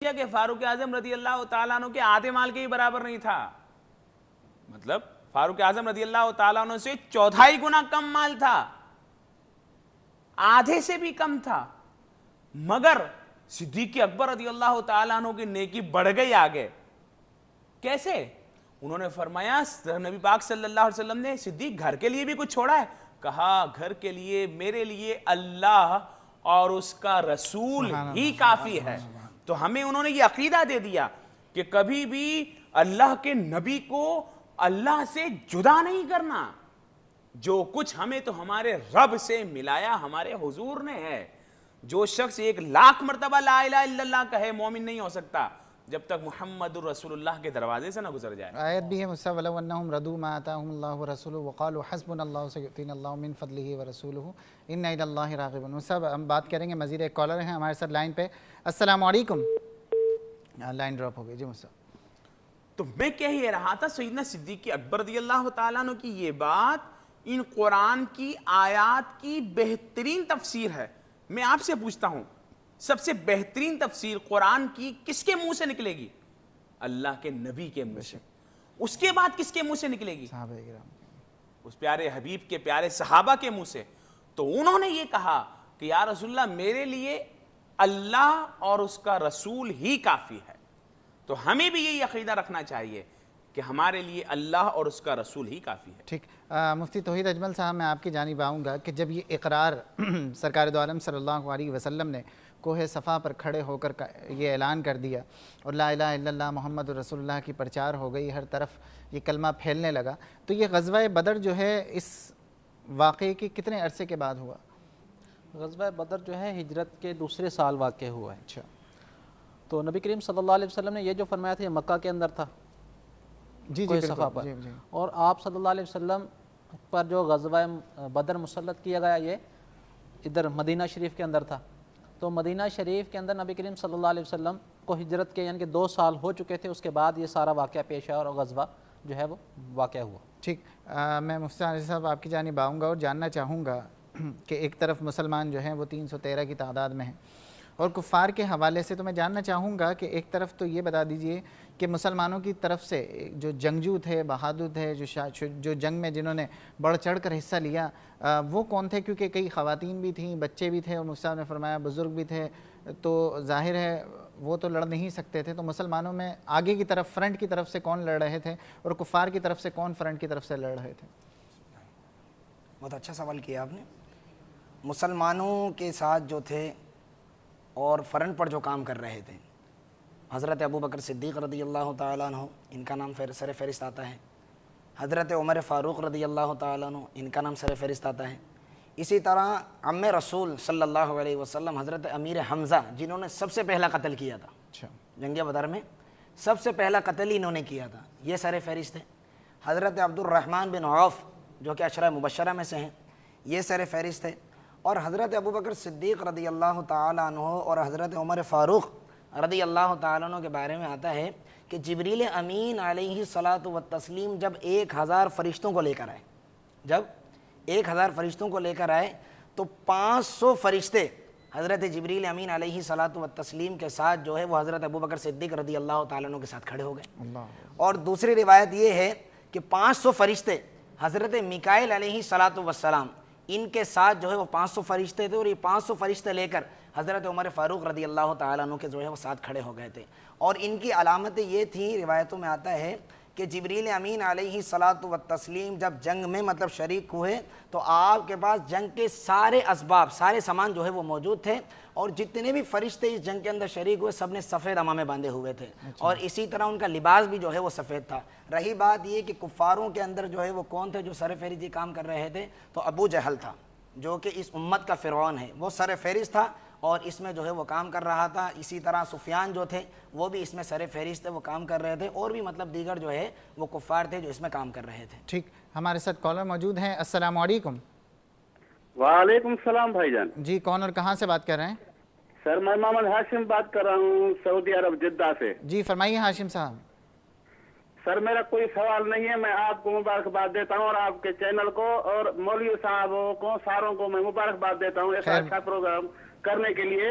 کیا کہ فاروق اعظم رضی اللہ تعالیٰ عنہ کے آدھے مال کے ہی برابر نہیں تھا، مطلب فاروق اعظم رضی اللہ تعالیٰ عنہ سے 1/4 گنا کم مال تھا، آدھے سے بھی کم تھا، مگر صدیق اکبر رضی اللہ تعالیٰ عنہ کی نیکی بڑھ گئی آگے۔ کیسے؟ انہوں نے فرمایا، نبی پاک صلی اللہ علیہ وسلم نے صدیق گھر کے لیے بھی کچھ چھوڑا ہے؟ کہا گھر کے لیے میرے لیے اللہ اور اس کا رسول ہی کافی ہے۔ تو ہمیں انہوں نے یہ عقیدہ دے دیا کہ کبھی بھی اللہ کے نبی کو اللہ سے جدا نہیں کرنا، جو کچھ ہمیں تو ہمارے رب سے ملایا ہمارے حضور نے ہے۔ جو شخص 1,00,000 مرتبہ لا الہ الا اللہ کہے مومن نہیں ہو سکتا جب تک محمد الرسول اللہ کے دروازے سے نہ گزر جائے۔ آیت بھی ہے مصطفیٰ وَلَوْ أَنَّهُمْ رَضُوا مَا آتَاهُمُ اللَّهُ وَرَسُولُهُ وَقَالُوا حَسْبُنَا اللَّهُ سَيُؤْتِينَا اللَّهُ مِنْ فَضْلِهِ وَرَسُولُهُ إِنَّا إِلَى اللَّهِ رَاغِبُونَ۔ مصطفیٰ ہم بات کریں گے، مزید ایک کالر ہیں ہمارے ساتھ لائن پہ۔ السلام علیکم۔ لائن ڈراپ ہو گئی جی مصطفیٰ۔ تو میں کہہ یہ رہا تھا، سیدنا صدیق اکبر رضی اللہ تعالیٰ عنہ کی یہ بات ان قرآن کی آیات کی بہترین تفسیر ہے۔ میں آپ سے پوچھتا ہوں، سب سے بہترین تفسیر قرآن کی کس کے منہ سے نکلے گی؟ اللہ کے نبی کے منہ سے۔ اس کے بعد کس کے منہ سے نکلے گی؟ صحابہ کرام، اس پیارے حبیب کے پیارے صحابہ کے منہ سے۔ تو انہوں نے یہ کہا کہ یا رسول اللہ میرے لیے اللہ اور اس کا رسول ہی کافی ہے۔ تو ہمیں بھی یہی عقیدہ رکھنا چاہیے کہ ہمارے لیے اللہ اور اس کا رسول ہی کافی ہے۔ ٹھیک۔ مفتی توحید اجمل صاحب، میں آپ کی جانب آؤں گا کہ جب یہ اقرار سرکار دو عالم صلی اللہ علیہ وسلم نے کوہ صفا پر کھڑے ہو کر یہ اعلان کر دیا اور لا الہ الا اللہ محمد رسول اللہ کی پرچار ہو گئی، ہر طرف یہ کلمہ پھیلنے لگا، تو یہ غزوہ بدر جو ہے اس واقعے کے کتنے عرصے کے بعد ہوا؟ غزوہ بدر جو ہے ہجرت کے دوسرے سال واقع ہوا ہے۔ اچھا۔ تو نبی کریم صلی اللہ علیہ وسلم نے یہ جو فرمایا تھا یہ مکہ کے اندر تھا، جی کوہ جی صفا پر، بالکل، جی۔ اور آپ صلی اللہ علیہ وسلم پر جو غزوہ بدر مسلط کیا گیا یہ ادھر مدینہ شریف کے اندر تھا۔ تو مدینہ شریف کے اندر نبی کریم صلی اللہ علیہ وسلم کو ہجرت کے یعنی کہ 2 سال ہو چکے تھے، اس کے بعد یہ سارا واقعہ پیش آیا اور غزوہ جو ہے وہ واقع ہوا۔ ٹھیک۔ میں مفتی علی صاحب آپ کی جانب آؤں گا اور جاننا چاہوں گا کہ ایک طرف مسلمان جو ہیں وہ 313 کی تعداد میں ہیں، اور کفار کے حوالے سے تو میں جاننا چاہوں گا کہ ایک طرف تو یہ بتا دیجئے کہ مسلمانوں کی طرف سے جو جنگجو تھے، بہادر تھے، جو جنگ میں جنہوں نے بڑھ چڑھ کر حصہ لیا، وہ کون تھے؟ کیونکہ کئی خواتین بھی تھیں، بچے بھی تھے، اور مفتی صاحب نے فرمایا بزرگ بھی تھے، تو ظاہر ہے وہ تو لڑ نہیں سکتے تھے۔ تو مسلمانوں میں آگے کی طرف، فرنٹ کی طرف سے کون لڑ رہے تھے، اور کفار کی طرف سے کون فرنٹ کی طرف سے لڑ رہے تھے؟ بہت اچھا سوال کیا آپ نے۔ مسلمانوں کے ساتھ جو تھے اور فرنٹ پر جو کام کر رہے تھے، حضرت ابوبکر صدیق رضی اللہ تعالیٰ عنہ، ان کا نام سر فہرست آتا ہے۔ حضرت عمر فاروق رضی اللہ تعالیٰ عنہ، ان کا نام سر فہرست آتا ہے۔ اسی طرح عم رسول صلی اللہ علیہ وسلم حضرت امیر حمزہ، جنہوں نے سب سے پہلا قتل کیا تھا اچھا۔ جنگ بدر میں، سب سے پہلا قتل ہی انہوں نے کیا تھا، یہ سر فہرست ہے۔ حضرت عبد الرحمن بن عوف جو کہ عشرہ مبشرہ میں سے ہیں، یہ سر فہرست ہے۔ اور حضرت ابوبکر صدیق رضی اللہ تعالیٰ عنہ اور حضرت عمر فاروق رضی اللہ تعالیٰ عنہ کے بارے میں آتا ہے کہ جبریل امین علیہ الصلاۃ والتسلیم جب 1000 فرشتوں کو لے کر آئے، جب 1000 فرشتوں کو لے کر آئے تو 500 فرشتے حضرت جبریل امین علیہ الصلاۃ والتسلیم کے ساتھ جو ہے وہ حضرت ابوبکر صدیق رضی اللہ تعالیٰ عنہ کے ساتھ کھڑے ہو گئے۔ اور دوسری روایت یہ ہے کہ 500 فرشتے حضرت میکائیل علیہ الصلاۃ والسلام، ان کے ساتھ جو ہے وہ 500 فرشتے تھے، اور یہ 500 فرشتے لے کر حضرت عمر فاروق رضی اللہ تعالیٰ عنہ کے جو ہے وہ ساتھ کھڑے ہو گئے تھے۔ اور ان کی علامتیں یہ تھیں، روایتوں میں آتا ہے کہ جبریل امین علیہ الصلاۃ والتسلیم جب جنگ میں مطلب شریک ہوئے تو آپ کے پاس جنگ کے سارے اسباب، سارے سامان جو ہے وہ موجود تھے، اور جتنے بھی فرشتے اس جنگ کے اندر شریک ہوئے سب نے سفید عمامے باندھے ہوئے تھے، اور اسی طرح ان کا لباس بھی جو ہے وہ سفید تھا۔ رہی بات یہ کہ کفاروں کے اندر جو ہے وہ کون تھے جو سر فہرست یہ کام کر رہے تھے، تو ابو جہل تھا جو کہ اس امت کا فرعون ہے، وہ سر فہرست تھا اور اس میں جو ہے وہ کام کر رہا تھا۔ اسی طرح سفیان جو تھے وہ بھی اس میں سر فہرست تھے، وہ کام کر رہے تھے، اور بھی مطلب دیگر جو ہے وہ کفار تھے جو اس میں کام کر رہے تھے۔ ٹھیک، ہمارے ساتھ کالر موجود ہیں۔ السلام علیکم۔ وعلیکم السلام بھائی جان۔ جی، کون اور کہاں سے بات کر رہے ہیں؟ سر میں محمد ہاشم بات کر رہا ہوں سعودی عرب جدہ سے۔ جی فرمائیے ہاشم صاحب۔ سر میرا کوئی سوال نہیں ہے، میں آپ کو مبارکباد دیتا ہوں اور آپ کے چینل کو اور مولوی صاحبوں کو ساروں کو میں مبارکباد دیتا ہوں ایسا اچھا پروگرام کرنے کے لیے۔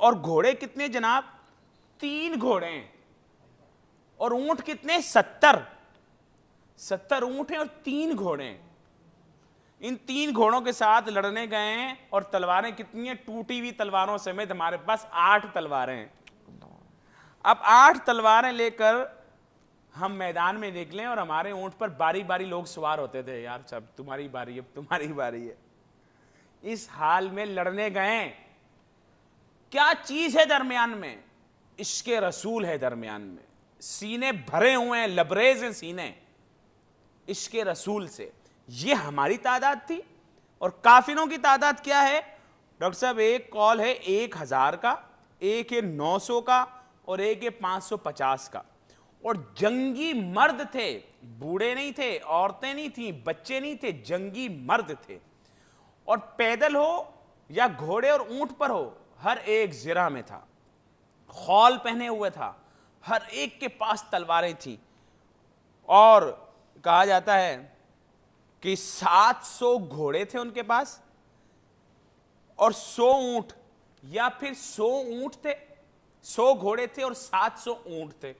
اور گھوڑے کتنے جناب؟ 3 گھوڑے ہیں، اور اونٹ کتنے؟ 70 اونٹ ہیں اور 3 گھوڑے ہیں۔ ان 3 گھوڑوں کے ساتھ لڑنے گئے ہیں، اور تلواریں کتنی ہیں؟ ٹوٹی ہوئی تلواروں سمیت ہمارے پاس 8 تلواریں ہیں۔ اب 8 تلواریں لے کر ہم میدان میں نکلیں، اور ہمارے اونٹ پر باری باری لوگ سوار ہوتے تھے، یار صاحب تمہاری باری ہے، اب تمہاری باری ہے۔ اس حال میں لڑنے گئے۔ کیا چیز ہے درمیان میں؟ عشق رسول ہے درمیان میں، سینے بھرے ہوئے ہیں، لبریز ہیں سینے عشق رسول سے۔ یہ ہماری تعداد تھی، اور کافروں کی تعداد کیا ہے ڈاکٹر صاحب؟ ایک قول ہے 1000 کا، ایک ہے 900 کا، اور ایک ہے 550 کا۔ اور جنگی مرد تھے، بوڑھے نہیں تھے، عورتیں نہیں تھیں، بچے نہیں تھے، جنگی مرد تھے۔ اور پیدل ہو یا گھوڑے اور اونٹ پر ہو، ہر ایک زرہ میں تھا، خول پہنے ہوئے تھا، ہر ایک کے پاس تلواریں تھیں۔ اور کہا جاتا ہے کہ 700 گھوڑے تھے ان کے پاس، اور 100 اونٹ، یا پھر 100 اونٹ تھے، 100 گھوڑے تھے اور 700 اونٹ تھے،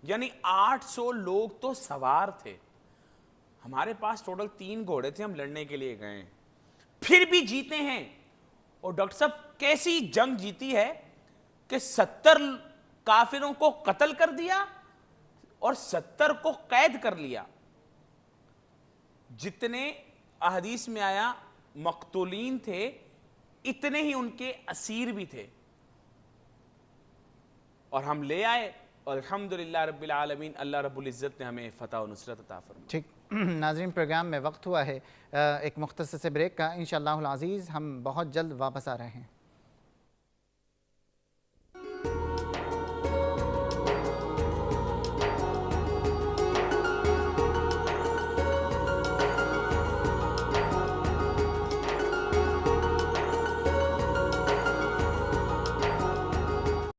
یعنی 800 لوگ تو سوار تھے۔ ہمارے پاس ٹوٹل 3 گھوڑے تھے، ہم لڑنے کے لیے گئے، پھر بھی جیتے ہیں۔ اور ڈاکٹر صاحب کیسی جنگ جیتی ہے کہ 70 کافروں کو قتل کر دیا اور 70 کو قید کر لیا۔ جتنے احادیث میں آیا مقتولین تھے، اتنے ہی ان کے اسیر بھی تھے، اور ہم لے آئے، اور الحمدللہ رب العالمین، اللہ رب العزت نے ہمیں فتح و نصرت عطا فرمائی۔ ٹھیک ناظرین، پروگرام میں وقت ہوا ہے ایک مختصر سے بریک کا۔ انشاءاللہ العزیز ہم بہت جلد واپس آ رہے ہیں۔